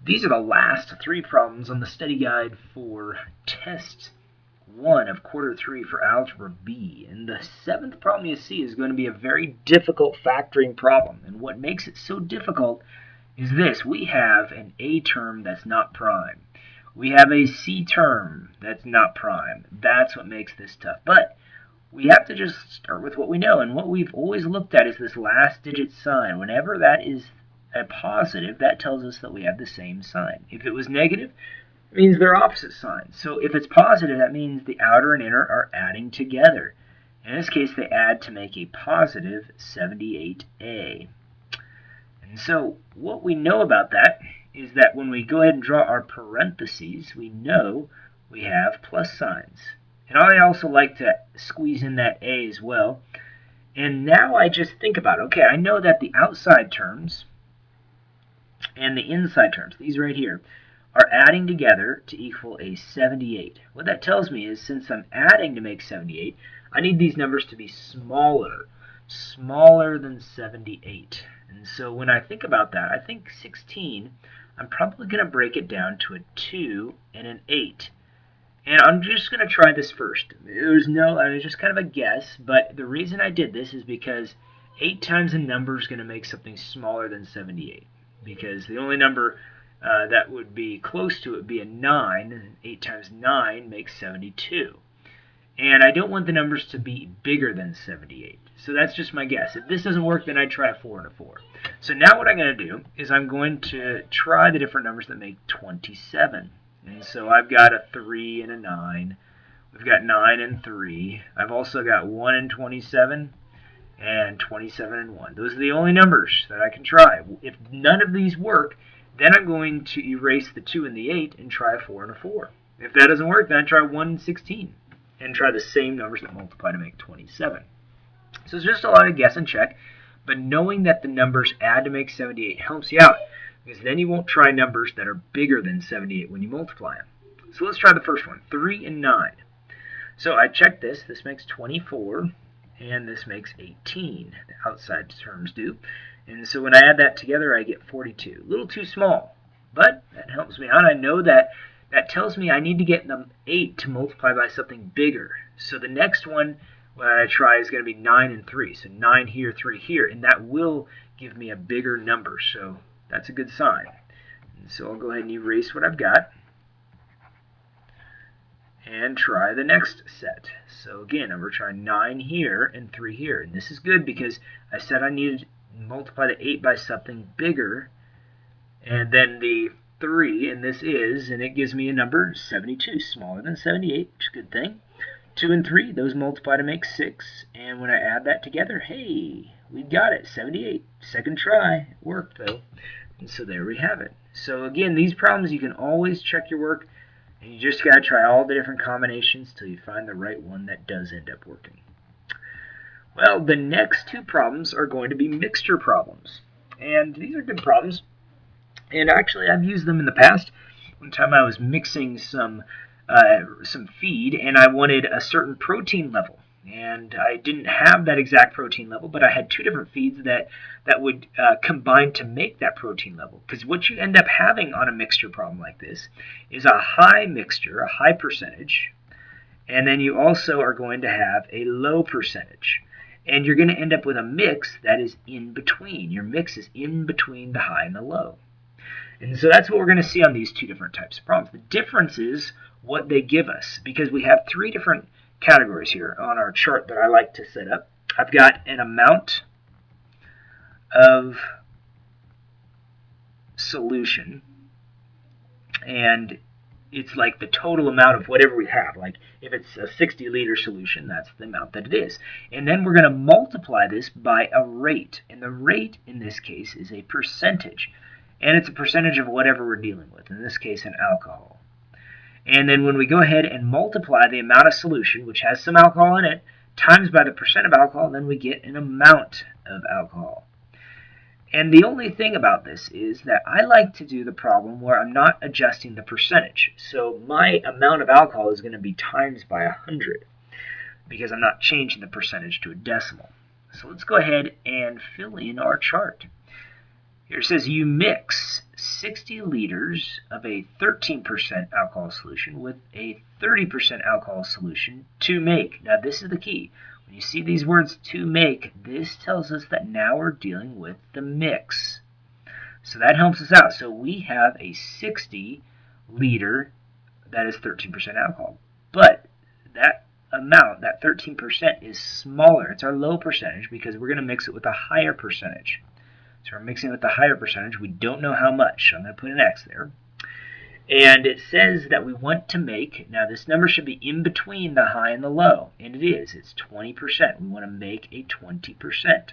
These are the last three problems on the study guide for test 1 of quarter 3 for Algebra B. And the 7th problem you see is going to be a very difficult factoring problem. And what makes it so difficult is this. We have an A term that's not prime. We have a C term that's not prime. That's what makes this tough. But we have to just start with what we know. And what we've always looked at is this last digit sign. Whenever that is a positive, that tells us that we have the same sign. If it was negative, it means they're opposite signs. So if it's positive, that means the outer and inner are adding together. In this case, they add to make a positive 78a. And so what we know about that is that when we go ahead and draw our parentheses, we know we have plus signs. And I also like to squeeze in that a as well. And now I just think about, okay, I know that the outside terms and the inside terms, these right here, are adding together to equal a 78. What that tells me is since I'm adding to make 78, I need these numbers to be smaller than 78. And so when I think about that, I think 16, I'm probably going to break it down to a 2 and an 8. And I'm just going to try this first. It was just kind of a guess, but the reason I did this is because 8 times a number is going to make something smaller than 78. Because the only number that would be close to it would be a 9, and 8 times 9 makes 72. And I don't want the numbers to be bigger than 78. So that's just my guess. If this doesn't work, then I try a 4 and a 4. So now what I'm going to do is I'm going to try the different numbers that make 27. And so I've got a 3 and a 9. We've got 9 and 3. I've also got 1 and 27. And 27 and 1. Those are the only numbers that I can try. If none of these work, then I'm going to erase the 2 and the 8 and try a 4 and a 4. If that doesn't work, then I try 1 and 16 and try the same numbers that multiply to make 27. So it's just a lot of guess and check, but knowing that the numbers add to make 78 helps you out, because then you won't try numbers that are bigger than 78 when you multiply them. So let's try the first one, 3 and 9. So I checked this. This makes 24. And this makes 18, the outside terms do. And so when I add that together, I get 42. A little too small, but that helps me out. I know that tells me I need to get the 8 to multiply by something bigger. So the next one I try is going to be 9 and 3. So 9 here, 3 here, and that will give me a bigger number. So that's a good sign. And so I'll go ahead and erase what I've got and try the next set. So again, I'm going to try 9 here and 3 here. And this is good because I said I needed to multiply the 8 by something bigger and then the 3, and this is, and it gives me a number 72, smaller than 78, which is a good thing. 2 and 3, those multiply to make 6, and when I add that together, hey, we got it, 78. Second try, it worked though. And so there we have it. So again, these problems you can always check your work. And you just got to try all the different combinations till you find the right one that does end up working. Well, the next two problems are going to be mixture problems. And these are good problems. And actually, I've used them in the past. One time I was mixing some feed, and I wanted a certain protein level. And I didn't have that exact protein level, but I had two different feeds that would combine to make that protein level. Because what you end up having on a mixture problem like this is a high mixture, a high percentage, and then you also are going to have a low percentage. And you're going to end up with a mix that is in between. Your mix is in between the high and the low. And so that's what we're going to see on these two different types of problems. The difference is what they give us, because we have three different categories here on our chart that I like to set up. I've got an amount of solution, and it's like the total amount of whatever we have. Like if it's a 60-liter solution, that's the amount that it is. And then we're going to multiply this by a rate, and the rate in this case is a percentage, and it's a percentage of whatever we're dealing with, in this case an alcohol. And then when we go ahead and multiply the amount of solution, which has some alcohol in it, times by the percent of alcohol, then we get an amount of alcohol. And the only thing about this is that I like to do the problem where I'm not adjusting the percentage. So my amount of alcohol is going to be times by 100 because I'm not changing the percentage to a decimal. So let's go ahead and fill in our chart. Here it says you mix 60 liters of a 13% alcohol solution with a 30% alcohol solution to make. Now this is the key. When you see these words to make, this tells us that now we're dealing with the mix. So that helps us out. So we have a 60 liter that is 13% alcohol. But that amount, that 13%, is smaller. It's our low percentage because we're going to mix it with a higher percentage. So we're mixing it with a higher percentage. We don't know how much, so I'm going to put an X there. And it says that we want to make, now this number should be in between the high and the low, and it is. It's 20%. We want to make a 20%.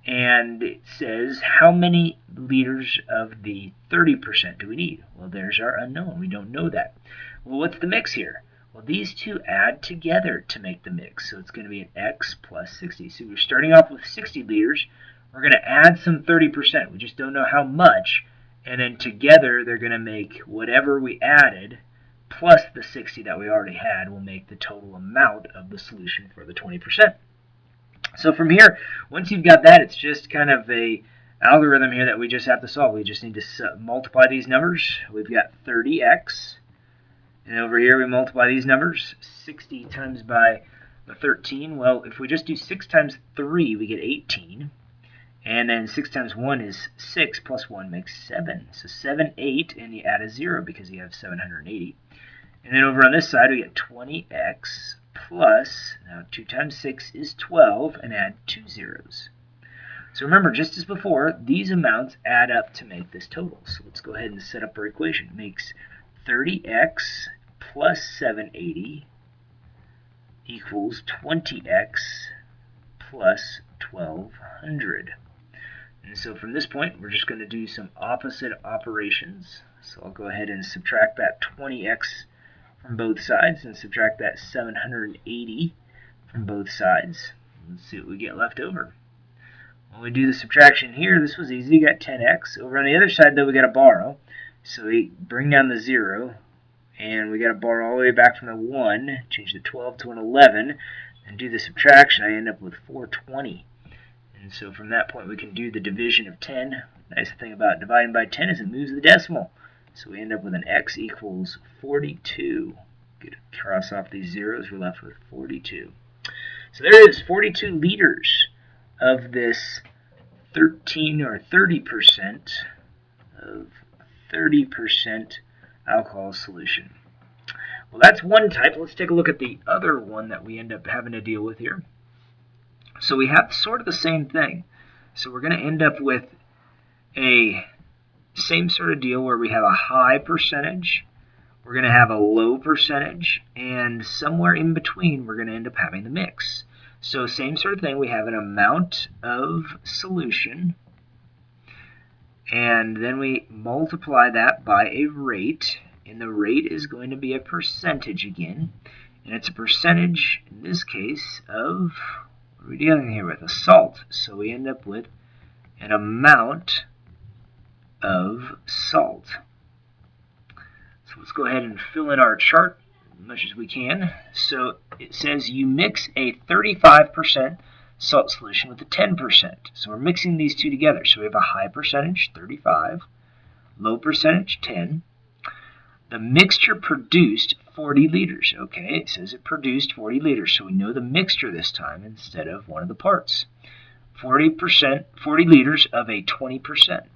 And it says, how many liters of the 30% do we need? Well, there's our unknown. We don't know that. Well, what's the mix here? Well, these two add together to make the mix. So it's going to be an X plus 60. So we're starting off with 60 liters. We're going to add some 30%. We just don't know how much. And then together, they're going to make whatever we added plus the 60 that we already had will make the total amount of the solution for the 20%. So from here, once you've got that, it's just kind of a algorithm here that we just have to solve. We just need to multiply these numbers. We've got 30x. And over here, we multiply these numbers. 60 times by the 13. Well, if we just do 6 times 3, we get 18. And then 6 times 1 is 6, plus 1 makes 7. So 7, 8, and you add a 0 because you have 780. And then over on this side, we get 20x plus, now 2 times 6 is 12, and add 2 zeros. So remember, just as before, these amounts add up to make this total. So let's go ahead and set up our equation. It makes 30x plus 780 equals 20x plus 1200. And so from this point, we're just going to do some opposite operations. So I'll go ahead and subtract that 20x from both sides and subtract that 780 from both sides. Let's see what we get left over. When we do the subtraction here, this was easy. You got 10x. Over on the other side, though, we got to borrow. So we bring down the 0, and we got to borrow all the way back from the 1, change the 12 to an 11, and do the subtraction. I end up with 420. And so from that point, we can do the division of 10. Nice thing about dividing by 10 is it moves the decimal. So we end up with an x equals 42. Get to cross off these zeros, we're left with 42. So there it is, 42 liters of this 13 or 30% of 30% alcohol solution. Well, that's one type. Let's take a look at the other one that we end up having to deal with here. So we have sort of the same thing. So we're going to end up with a same sort of deal where we have a high percentage, we're going to have a low percentage, and somewhere in between we're going to end up having the mix. So same sort of thing, we have an amount of solution, and then we multiply that by a rate, and the rate is going to be a percentage again, and it's a percentage, in this case, of, what are we dealing here with? A salt. So we end up with an amount of salt. So let's go ahead and fill in our chart as much as we can. So it says you mix a 35% salt solution with a 10%. So we're mixing these two together. So we have a high percentage, 35, low percentage, 10. The mixture produced 40 liters. Okay, it says it produced 40 liters. So we know the mixture this time instead of one of the parts. 40 liters of a 20%.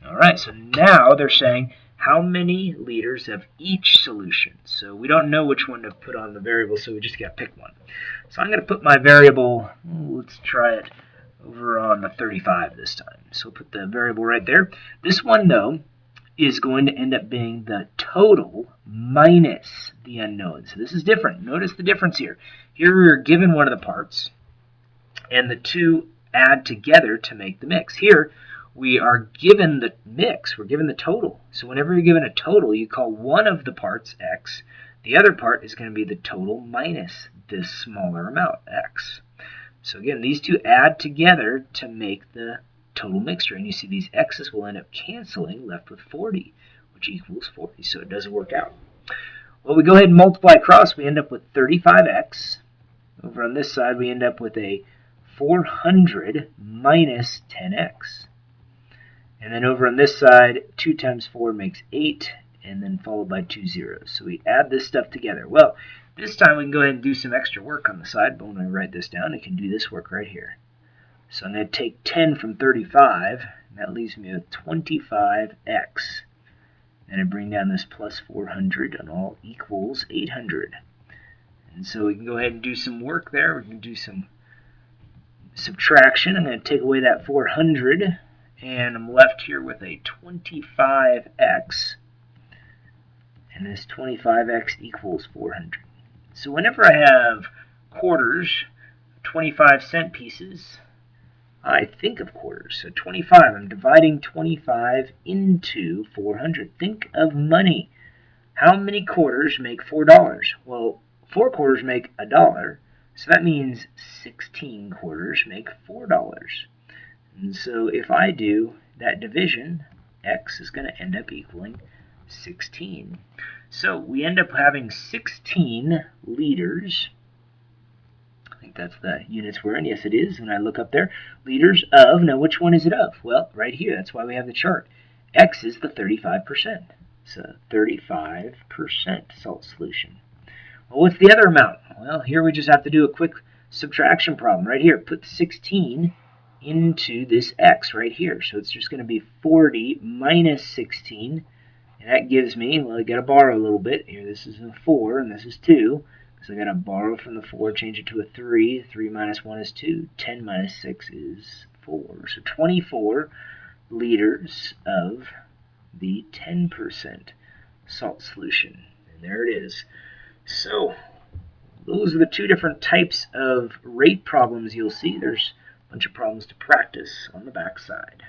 All right, so now they're saying how many liters of each solution. So we don't know which one to put on the variable, so we just got to pick one. So I'm going to put my variable, let's try it over on the 35 this time. So we'll put the variable right there. This one, though, is going to end up being the total minus the unknown. So this is different. Notice the difference here. Here we are given one of the parts, and the two add together to make the mix. Here, we are given the mix, we're given the total. So whenever you're given a total, you call one of the parts x. The other part is going to be the total minus this smaller amount, x. So again, these two add together to make the total mixture. And you see these x's will end up canceling, left with 40, which equals 40. So it doesn't work out. Well, we go ahead and multiply across. We end up with 35x. Over on this side, we end up with a 400 minus 10x. And then over on this side, 2 times 4 makes 8, and then followed by 2 zeros. So we add this stuff together. Well, this time we can go ahead and do some extra work on the side, but when I write this down, I can do this work right here. So I'm going to take 10 from 35, and that leaves me with 25x. And I bring down this plus 400, and all equals 800. And so we can go ahead and do some work there. We can do some subtraction. I'm going to take away that 400, and I'm left here with a 25x. And this 25x equals 400. So whenever I have quarters, 25-cent pieces, I think of quarters. So 25, I'm dividing 25 into 400. Think of money. How many quarters make $4? Well, 4 quarters make $1, so that means 16 quarters make $4. And so if I do that division, x is going to end up equaling 16. So we end up having 16 liters. I think that's the units we're in. Yes, it is. When I look up there, liters of. Now, which one is it of? Well, right here. That's why we have the chart. X is the 35%. So 35% salt solution. Well, what's the other amount? Well, here we just have to do a quick subtraction problem. Right here, put 16 into this x right here. So it's just going to be 40 minus 16. And that gives me, well, I got to borrow a little bit. Here, this is a 4, and this is 2. So I got to borrow from the 4, change it to a 3. 3 minus 1 is 2. 10 minus 6 is 4. So 24 liters of the 10% salt solution. And there it is. So those are the two different types of rate problems you'll see. There's a bunch of problems to practice on the back side.